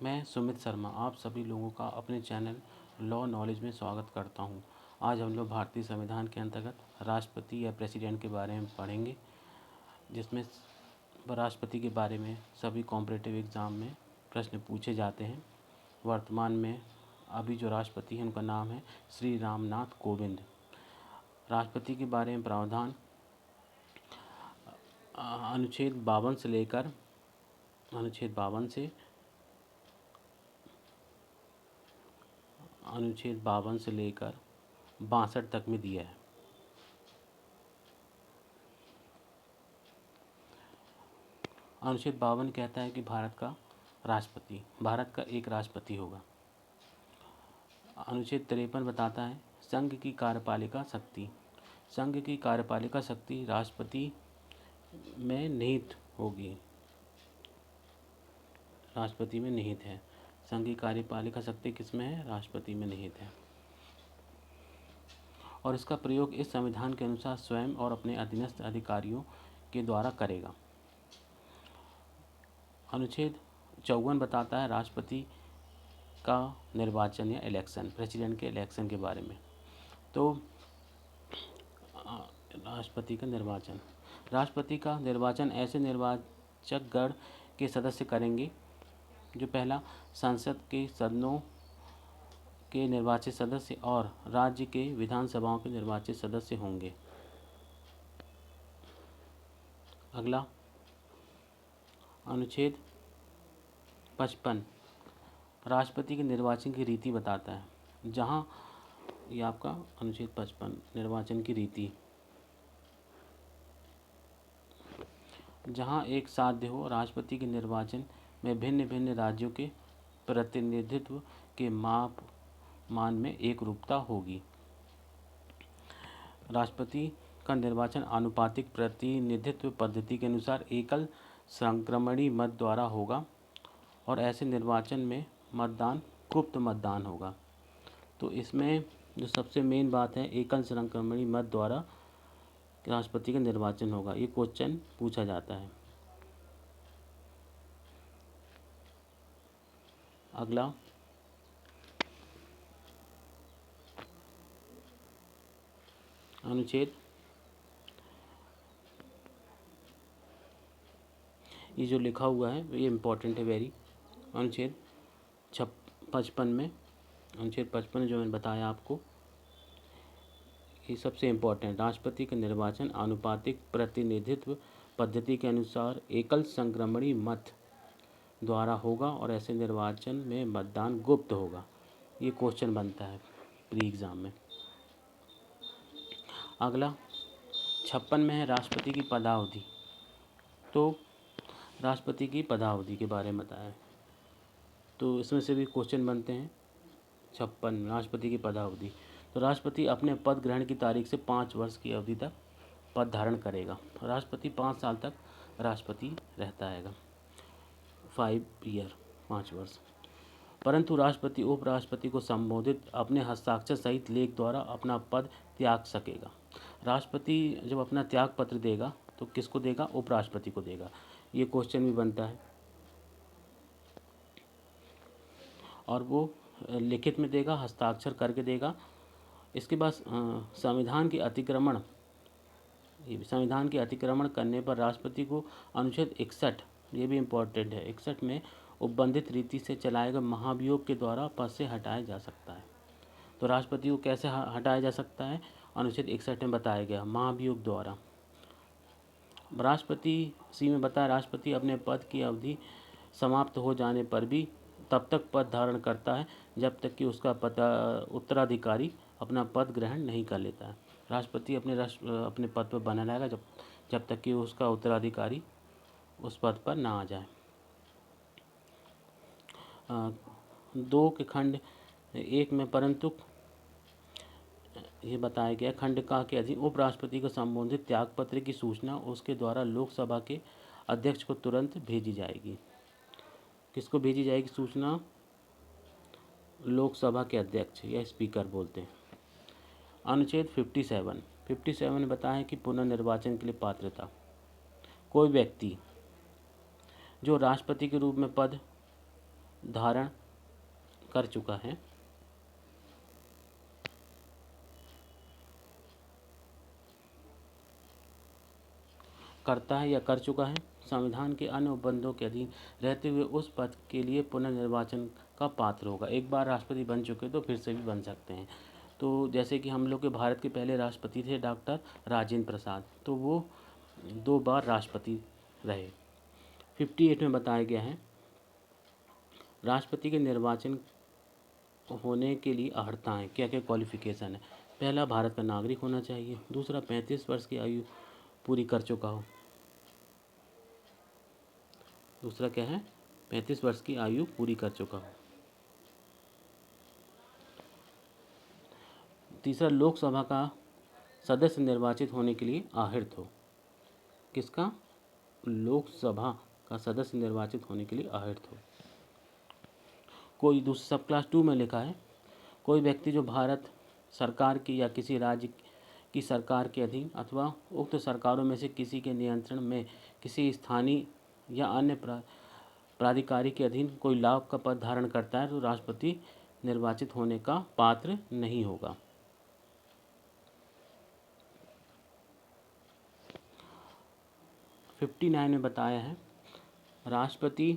मैं सुमित शर्मा आप सभी लोगों का अपने चैनल लॉ नॉलेज में स्वागत करता हूं। आज हम लोग भारतीय संविधान के अंतर्गत राष्ट्रपति या प्रेसिडेंट के बारे में पढ़ेंगे, जिसमें राष्ट्रपति के बारे में सभी कॉम्पिटिटिव एग्ज़ाम में प्रश्न पूछे जाते हैं। वर्तमान में अभी जो राष्ट्रपति हैं उनका नाम है श्री रामनाथ कोविंद। राष्ट्रपति के बारे में प्रावधान अनुच्छेद 52 से लेकर अनुच्छेद 62 तक में दिया है। अनुच्छेद 52 कहता है कि भारत का एक राष्ट्रपति होगा। अनुच्छेद 53 बताता है संघ की कार्यपालिका शक्ति राष्ट्रपति में निहित होगी। राष्ट्रपति में निहित है। संघ की कार्यपालिका शक्ति किसमें है? राष्ट्रपति में निहित है। और इसका प्रयोग इस संविधान के अनुसार स्वयं और अपने अधीनस्थ अधिकारियों के द्वारा करेगा। अनुच्छेद 54 बताता है राष्ट्रपति का निर्वाचन या इलेक्शन, प्रेसिडेंट के इलेक्शन के बारे में। तो राष्ट्रपति का निर्वाचन ऐसे निर्वाचक गण के सदस्य करेंगे जो पहला संसद के सदनों के निर्वाचित सदस्य और राज्य के विधानसभाओं के निर्वाचित सदस्य होंगे। अगला अनुच्छेद 55 राष्ट्रपति के निर्वाचन की रीति बताता है। जहाँ ये आपका अनुच्छेद 55 निर्वाचन की रीति, जहाँ एक साध्य हो, राष्ट्रपति के निर्वाचन में भिन्न भिन्न राज्यों के प्रतिनिधित्व के मान में एक रूपता होगी। राष्ट्रपति का निर्वाचन आनुपातिक प्रतिनिधित्व पद्धति के अनुसार एकल संक्रमणी मत द्वारा होगा और ऐसे निर्वाचन में मतदान गुप्त मतदान होगा। तो इसमें जो सबसे मेन बात है, एकल संक्रमणी मत द्वारा राष्ट्रपति का निर्वाचन होगा। ये क्वेश्चन पूछा जाता है। अगला अनुच्छेद, ये जो लिखा हुआ है ये इम्पोर्टेंट है वेरी। अनुच्छेद 55 में, अनुच्छेद 55 जो मैंने बताया आपको, ये सबसे इम्पोर्टेंट। राष्ट्रपति का निर्वाचन आनुपातिक प्रतिनिधित्व पद्धति के अनुसार एकल संक्रमणी मत द्वारा होगा और ऐसे निर्वाचन में मतदान गुप्त होगा। ये क्वेश्चन बनता है प्री एग्ज़ाम में। अगला 56 में है राष्ट्रपति की पदावधि। तो राष्ट्रपति की पदावधि के बारे में बताया है, तो इसमें से भी क्वेश्चन बनते हैं। 56 राष्ट्रपति की पदावधि, तो राष्ट्रपति अपने पद ग्रहण की तारीख से 5 वर्ष की अवधि तक पद धारण करेगा। राष्ट्रपति 5 साल तक राष्ट्रपति रहता है, 5 वर्ष। परंतु राष्ट्रपति उपराष्ट्रपति को संबोधित अपने हस्ताक्षर सहित लेख द्वारा अपना पद त्याग सकेगा। राष्ट्रपति जब अपना त्याग पत्र देगा तो किसको देगा? उपराष्ट्रपति को देगा। ये क्वेश्चन भी बनता है और वो लिखित में देगा, हस्ताक्षर करके देगा। इसके बाद संविधान के अतिक्रमण करने पर राष्ट्रपति को अनुच्छेद 61, ये भी इम्पोर्टेंट है, 61 में उपबंधित रीति से चलाए गए महाभियोग के द्वारा पद से हटाया जा सकता है। तो राष्ट्रपति को कैसे हटाया जा सकता है? अनुच्छेद 61 में बताया गया, महाभियोग द्वारा। राष्ट्रपति में बताया राष्ट्रपति अपने पद की अवधि समाप्त हो जाने पर भी तब तक पद धारण करता है जब तक कि उसका उत्तराधिकारी अपना पद ग्रहण नहीं कर लेता है। राष्ट्रपति अपने पद पर बना रहेगा जब तक कि उसका उत्तराधिकारी उस पद पर ना आ जाए। 2 के खंड 1 में परंतु ये बताया गया, खंड का के अधीन उपराष्ट्रपति को संबंधित त्यागपत्र की सूचना उसके द्वारा लोकसभा के अध्यक्ष को तुरंत भेजी जाएगी। किसको भेजी जाएगी सूचना? लोकसभा के अध्यक्ष या स्पीकर बोलते हैं। अनुच्छेद 57 ने बताया कि पुनर्निर्वाचन के लिए पात्रता, कोई व्यक्ति जो राष्ट्रपति के रूप में पद धारण कर चुका है। करता है या कर चुका है, संविधान के अन्य उपबंधों के अधीन रहते हुए उस पद के लिए पुनर्निर्वाचन का पात्र होगा। एक बार राष्ट्रपति बन चुके तो फिर से भी बन सकते हैं। तो जैसे कि हम लोग के भारत के पहले राष्ट्रपति थे डॉक्टर राजेंद्र प्रसाद, तो वो 2 बार राष्ट्रपति रहे। 58 में बताया गया है राष्ट्रपति के निर्वाचन होने के लिए अर्हताएँ क्या क्या क्वालिफिकेशन है। पहला, भारत का नागरिक होना चाहिए। दूसरा, 35 वर्ष की आयु पूरी कर चुका हो। दूसरा क्या है, 35 वर्ष की आयु पूरी कर चुका हो। तीसरा, लोकसभा का सदस्य निर्वाचित होने के लिए आहृत हो। किसका? लोकसभा का सदस्य निर्वाचित होने के लिए आहृत हो। कोई दूसरा सब क्लास 2 में लिखा है, कोई व्यक्ति जो भारत सरकार की या किसी राज्य की सरकार के अधीन अथवा उक्त सरकारों में से किसी के नियंत्रण में किसी स्थानीय या अन्य प्राधिकारी के अधीन कोई लाभ का पद धारण करता है तो राष्ट्रपति निर्वाचित होने का पात्र नहीं होगा। फिफ्टी 59 में बताया है राष्ट्रपति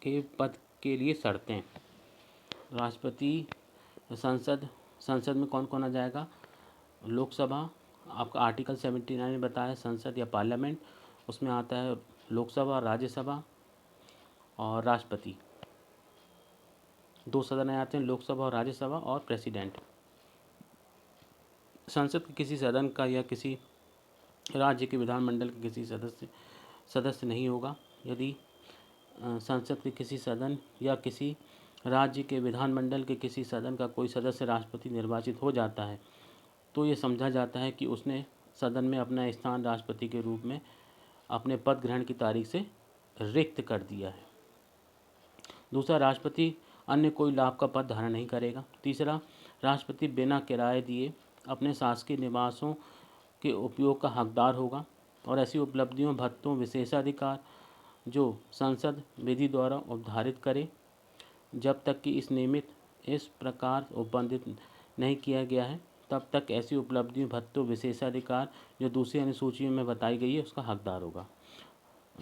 के पद के लिए शर्तें। राष्ट्रपति संसद में कौन कौन आ जाएगा? लोकसभा, आपका आर्टिकल 79 में बताया संसद या पार्लियामेंट, उसमें आता है लोकसभा, राज्यसभा और राष्ट्रपति। 2 सदन आते हैं, लोकसभा और राज्यसभा और प्रेसिडेंट। संसद के किसी सदन का या किसी राज्य के विधानमंडल के किसी सदस्य नहीं होगा। यदि संसद के किसी सदन या किसी राज्य के विधानमंडल के किसी सदन का कोई सदस्य राष्ट्रपति निर्वाचित हो जाता है तो ये समझा जाता है कि उसने सदन में अपना स्थान राष्ट्रपति के रूप में अपने पद ग्रहण की तारीख से रिक्त कर दिया है। दूसरा, राष्ट्रपति अन्य कोई लाभ का पद धारण नहीं करेगा। तीसरा, राष्ट्रपति बिना किराए दिए अपने शासकीय निवासों के उपयोग का हकदार होगा और ऐसी उपलब्धियों, भत्तों, विशेषाधिकार जो संसद विधि द्वारा उपधारित करे जब तक कि इस प्रकार उपबंधित नहीं किया गया है तब तक ऐसी उपलब्धियों, भत्तों, विशेषाधिकार जो दूसरी अनुसूचियों में बताई गई है उसका हकदार होगा।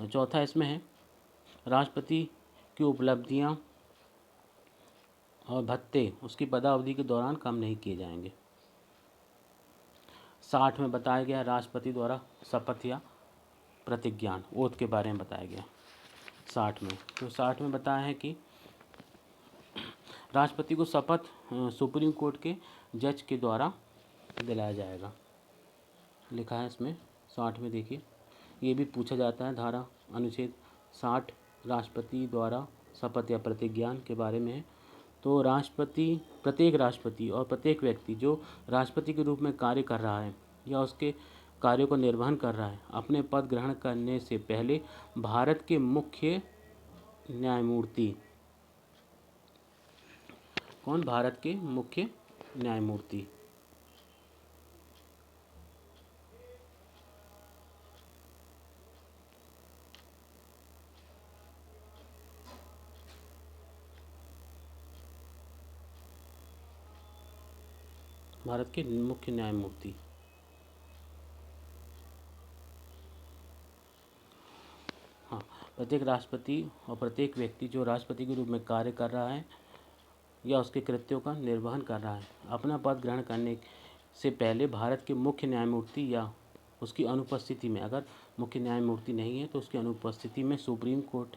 चौथा इसमें है राष्ट्रपति की उपलब्धियां और भत्ते उसकी पदावधि के दौरान कम नहीं किए जाएंगे। 60 में बताया गया राष्ट्रपति द्वारा शपथ या प्रतिज्ञान ओथ के बारे में बताया गया। 60 में तो 60 में बताया है कि राष्ट्रपति को शपथ सुप्रीम कोर्ट के जज के द्वारा दिलाया जाएगा। लिखा है इसमें 60 में, देखिए ये भी पूछा जाता है। धारा अनुच्छेद 60 राष्ट्रपति द्वारा शपथ या प्रतिज्ञान के बारे में है। तो प्रत्येक राष्ट्रपति और प्रत्येक व्यक्ति जो राष्ट्रपति के रूप में कार्य कर रहा है या उसके कार्यों को निर्वहन कर रहा है अपने पद ग्रहण करने से पहले भारत के मुख्य न्यायमूर्ति कौन? भारत के मुख्य न्यायमूर्ति भारत के मुख्य न्यायमूर्ति। हाँ, प्रत्येक राष्ट्रपति और प्रत्येक व्यक्ति जो राष्ट्रपति के रूप में कार्य कर रहा है या उसके कृत्यों का निर्वहन कर रहा है अपना पद ग्रहण करने से पहले भारत के मुख्य न्यायमूर्ति या उसकी अनुपस्थिति में, अगर मुख्य न्यायमूर्ति नहीं है तो उसकी अनुपस्थिति में सुप्रीम कोर्ट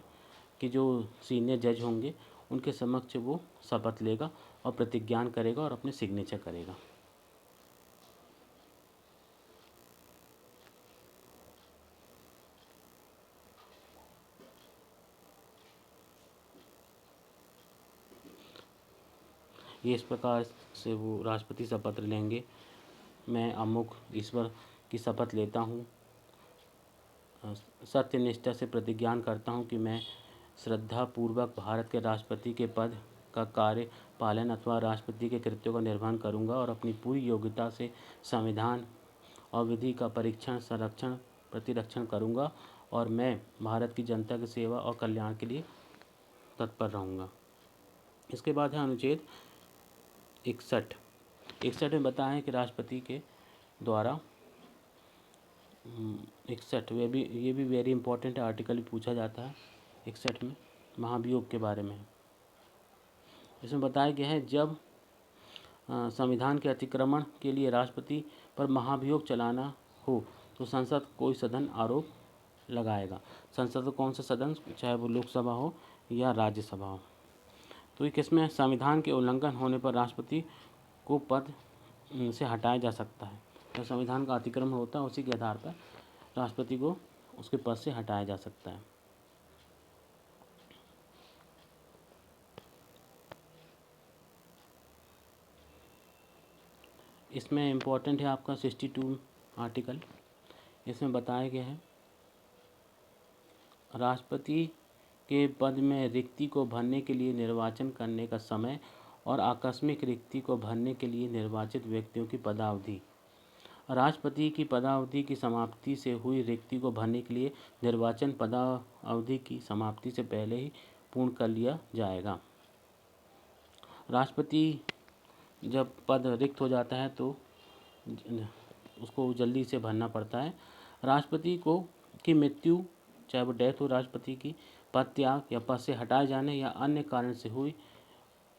के जो सीनियर जज होंगे उनके समक्ष वो शपथ लेगा और प्रतिज्ञान करेगा और अपने सिग्नेचर करेगा। ये इस प्रकार से वो राष्ट्रपति शपथ लेंगे। मैं अमुक ईश्वर की शपथ लेता हूँ, सत्य निष्ठा से प्रतिज्ञान करता हूँ कि मैं श्रद्धापूर्वक भारत के राष्ट्रपति के पद का कार्य पालन अथवा राष्ट्रपति के कृत्यों का निर्वहन करूँगा और अपनी पूरी योग्यता से संविधान और विधि का परीक्षण, संरक्षण, प्रतिरक्षण करूँगा और मैं भारत की जनता की सेवा और कल्याण के लिए तत्पर रहूँगा। इसके बाद है अनुच्छेद 61 में बताया है कि राष्ट्रपति के द्वारा 61 ये भी वेरी इंपॉर्टेंट आर्टिकल पूछा जाता है। 61 में महाभियोग के बारे में इसमें बताया गया है, जब संविधान के अतिक्रमण के लिए राष्ट्रपति पर महाभियोग चलाना हो तो संसद कोई सदन आरोप लगाएगा। संसद कौन सा सदन, चाहे वो लोकसभा हो या राज्यसभा हो। तो ये किसमें संविधान के उल्लंघन होने पर राष्ट्रपति को पद से हटाया जा सकता है। तो संविधान का अतिक्रमण होता है, उसी के आधार पर राष्ट्रपति को उसके पद से हटाया जा सकता है। इसमें इम्पोर्टेंट है आपका 62 आर्टिकल। इसमें बताया गया है, राष्ट्रपति के पद में रिक्ति को भरने के लिए निर्वाचन करने का समय और आकस्मिक रिक्ति को भरने के लिए निर्वाचित व्यक्तियों की पदावधि। राष्ट्रपति की पदावधि की समाप्ति से हुई रिक्ति को भरने के लिए निर्वाचन पदावधि की समाप्ति से पहले ही पूर्ण कर लिया जाएगा। राष्ट्रपति जब पद रिक्त हो जाता है तो उसको जल्दी से भरना पड़ता है। राष्ट्रपति को की मृत्यु, चाहे वो डेथ हो राष्ट्रपति की, पद त्याग या पद से हटाए जाने या अन्य कारण से हुई,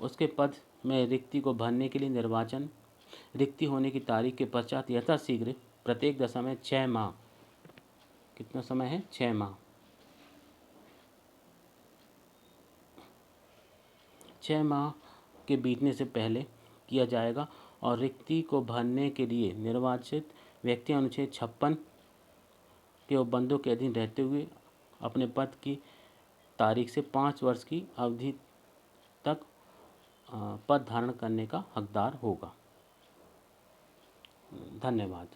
उसके पद में रिक्ति को भरने के लिए निर्वाचन रिक्ति होने की तारीख के पश्चात यथाशीघ्र प्रत्येक दशा में 6 माह, कितना समय है, 6 माह, 6 माह के बीतने से पहले किया जाएगा। और रिक्ति को भरने के लिए निर्वाचित व्यक्ति अनुच्छेद 56 के उपबंधों के अधीन रहते हुए अपने पद की तारीख से 5 वर्ष की अवधि तक पद धारण करने का हकदार होगा। धन्यवाद।